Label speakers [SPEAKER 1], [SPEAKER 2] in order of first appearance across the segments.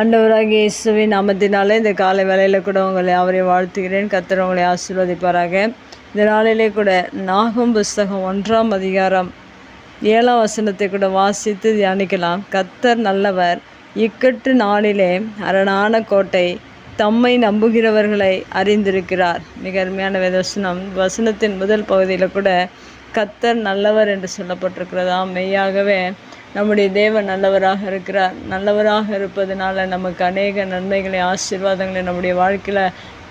[SPEAKER 1] ஆண்டவராகிய இயேசுவின் நாமத்தினாலே இந்த காலை வேளையில் கூட உங்களை அவரை வாழ்த்துகிறேன். கர்த்தர் உங்களை ஆசீர்வதிப்பாராக. இந்த நாளிலே கூட நாகம் புஸ்தகம் 1ஆம் அதிகாரம் 7ஆம் வசனத்தை கூட வாசித்து தியானிக்கலாம். கர்த்தர் நல்லவர், இக்கட்டு நாளிலே அரணான கோட்டை, தம்மை நம்புகிறவர்களை அறிந்திருக்கிறார். மிக அருமையான வசனத்தின் முதல் பகுதியில் கூட கர்த்தர் நல்லவர் என்று சொல்லப்பட்டிருக்கிறதாம். மெய்யாகவே நம்முடைய தேவன் நல்லவராக இருக்கிறார். நல்லவராக இருப்பதனால நமக்கு அநேக நன்மைகளை, ஆசீர்வாதங்களை நம்முடைய வாழ்க்கையில்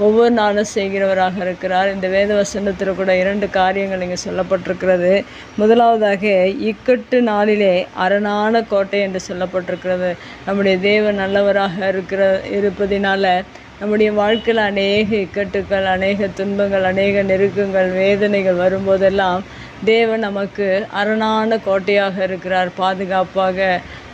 [SPEAKER 1] ஒவ்வொரு நாளும் செய்கிறவராக இருக்கிறார். இந்த வேத வசனத்தில் கூட 2 காரியங்கள் இங்கே சொல்லப்பட்டிருக்கிறது. முதலாவதாக இக்கட்டு நாளிலே அரணான கோட்டை என்று சொல்லப்பட்டிருக்கிறது. நம்முடைய தேவன் நல்லவராக இருப்பதினால நம்முடைய வாழ்க்கையில் அநேக இக்கட்டுகள், அநேக துன்பங்கள், அநேக நெருக்கங்கள், வேதனைகள் வரும்போதெல்லாம் தேவன் நமக்கு அரணான கோட்டையாக இருக்கிறார். பாதுகாப்பாக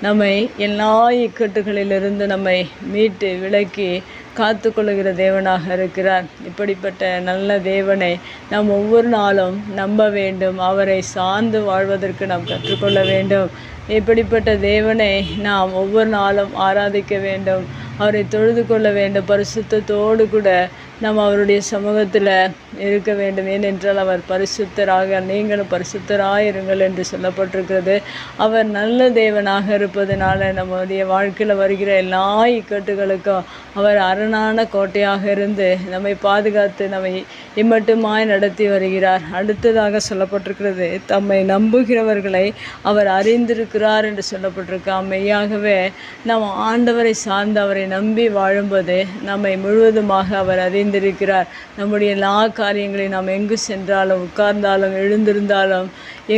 [SPEAKER 1] நம்மை எல்லா இக்கட்டுகளிலிருந்து நம்மை மீட்டு விலக்கி காத்து கொள்ளுகிற தேவனாக இருக்கிறார். இப்படிப்பட்ட நல்ல தேவனை நாம் ஒவ்வொரு நாளும் நம்ப வேண்டும். அவரை சார்ந்து வாழ்வதற்கு நாம் கற்றுக்கொள்ள வேண்டும். இப்படிப்பட்ட தேவனை நாம் ஒவ்வொரு நாளும் ஆராதிக்க வேண்டும். அவரை தொழுது கொள்ள வேண்டும். பரிசுத்தத்தோடு கூட நாம் அவருடைய சமூகத்தில் இருக்க வேண்டும். ஏனென்றால் அவர் பரிசுத்தராக, நீங்களும் பரிசுத்தராயிருங்கள் என்று சொல்லப்பட்டிருக்கிறது. அவர் நல்ல தேவனாக இருப்பதனால நம்முடைய வாழ்க்கையில் வருகிற எல்லா இக்கட்டுகளுக்கும் அவர் அரணான கோட்டையாக இருந்து நம்மை பாதுகாத்து நம்மை இம்மட்டுமாய் நடத்தி வருகிறார். அடுத்ததாக சொல்லப்பட்டிருக்கிறது, தம்மை நம்புகிறவர்களை அவர் அறிந்திருக்கிறார் என்று சொல்லப்பட்டிருக்காம். மெய்யாகவே நாம் ஆண்டவரை சார்ந்து அவரை நம்பி வாழும்போது நம்மை முழுவதுமாக அவர் அறிந்திருக்கிறார். நம்முடைய எல்லா காரியங்களையும் நாம் எங்கு சென்றாலும், உட்கார்ந்தாலும், எழுந்திருந்தாலும்,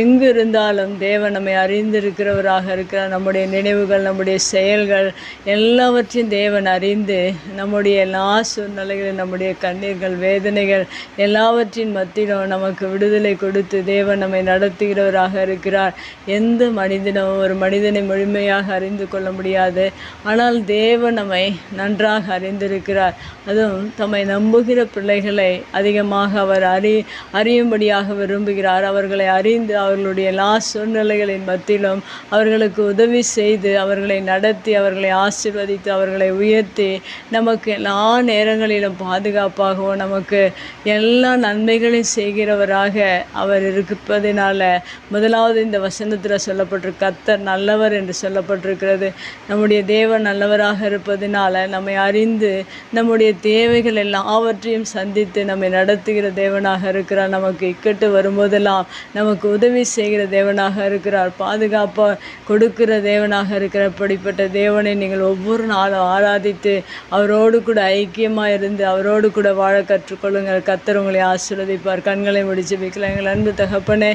[SPEAKER 1] எங்கு இருந்தாலும் தேவன் நம்மை அறிந்திருக்கிறவராக இருக்கிறார். நம்முடைய நினைவுகள், நம்முடைய செயல்கள் எல்லாவற்றையும் தேவன் அறிந்து நம்முடைய எல்லா சூழ்நிலைகளும், நம்முடைய கண்ணீர்கள், வேதனைகள் எல்லாவற்றின் மத்தியிலும் நமக்கு விடுதலை கொடுத்து தேவன் நம்மை நடத்துகிறவராக இருக்கிறார். எந்த மனிதனும் ஒரு மனிதனை முழுமையாக அறிந்து கொள்ள முடியாது. ஆனால் தேவன் நம்மை நன்றாக அறிந்திருக்கிறார். அதுவும் தம்மை நம்புகிற பிள்ளைகளை அதிகமாக அவர் அறியும்படியாக விரும்புகிறார். அவர்களை அறிந்து அவர்களுடைய எல்லா சூழ்நிலைகளின் மத்தியிலும் அவர்களுக்கு உதவி செய்து அவர்களை நடத்தி அவர்களை ஆசீர்வதித்து அவர்களை உயர்த்தி நமக்கு எல்லா நேரங்களிலும் பாதுகாப்பாகவும் நமக்கு எல்லா நன்மைகளையும் செய்கிறவராக அவர் இருப்பதினால முதலாவது இந்த வசனத்தில் சொல்லப்பட்டிருக்கு, கர்த்தர் நல்லவர் என்று சொல்லப்பட்டிருக்கிறது. நம்முடைய தேவன் நல்லவராக இருப்பதினால நம்மை அறிந்து நம்முடைய தேவைகள் எல்லாவற்றையும் சந்தித்து நம்மை நடத்துகிற தேவனாக இருக்கிறார். நமக்கு இக்கட்டு வரும்போதெல்லாம் நமக்கு உதவி செய்கிற தேவனாக இருக்கிறார். பாதுகாப்பாக கொடுக்கிற தேவனாக இருக்கிற இப்படிப்பட்ட தேவனை நீங்கள் ஒவ்வொரு நாளும் ஆராதித்து அவரோடு கூட ஐக்கியமாக இருந்து அவரோடு கூட வாழ கற்றுக்கொள்ளுங்கள். கர்த்தர் உங்களை ஆசீர்வதிப்பார். கண்களை முடிச்சு வைக்கலாம். எங்கள் அன்பு தகப்பனே,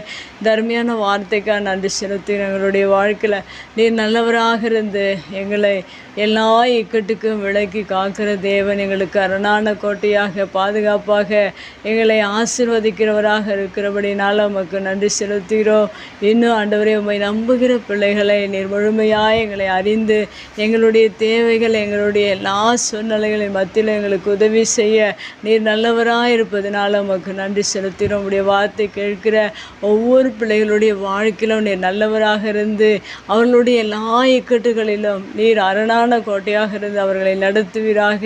[SPEAKER 1] தர்மியான வார்த்தைக்காக நன்றி செலுத்தி எங்களுடைய வாழ்க்கையில் நீர் நல்லவராக இருந்து எங்களை எல்லா இக்கட்டுக்கும் விலக்கி காக்கிற தேவன், எங்களுக்கு அரணான கோட்டையாக பாதுகாப்பாக எங்களை ஆசீர்வதிக்கிறவராக இருக்கிறபடினால உமக்கு நன்றி செலுத்துகிறோம். இன்னும் ஆண்டவரே, உம்மை நம்புகிற பிள்ளைகளை நீர் முழுமையாக எங்களை அறிந்து எங்களுடைய தேவைகள், எங்களுடைய எல்லா சூழ்நிலைகளின் மத்தியில் எங்களுக்கு உதவி செய்ய நீர் நல்லவராக இருப்பதனால உமக்கு நன்றி செலுத்துகிறோம். உடைய வார்த்தை கேட்கிற ஒவ்வொரு பிள்ளைகளுடைய வாழ்க்கையிலும் நீர் நல்லவராக இருந்து அவர்களுடைய எல்லா இக்கட்டுகளிலும் நீர் அரணான கோட்டையாக இருந்து அவர்களை நடத்துவீராக.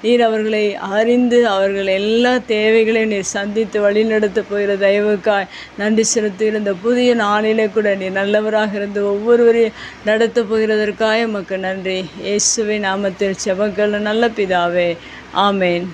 [SPEAKER 1] நீர் அவர்களை அறிந்து அவர்கள் எல்லா தேவைகளையும் நீர் சந்தித்து வழிநடத்த போகிற தயவுக்காய் நன்றி செலுத்துகிற இந்த புதிய நாளிலே கூட நீர் நல்லவராக இருந்து ஒவ்வொருவரையும் நடத்த போகிறதற்காக உமக்கு நன்றி. இயேசுவின் நாமத்தில் ஜெபங்கள் நல்ல பிதாவே, ஆமேன்.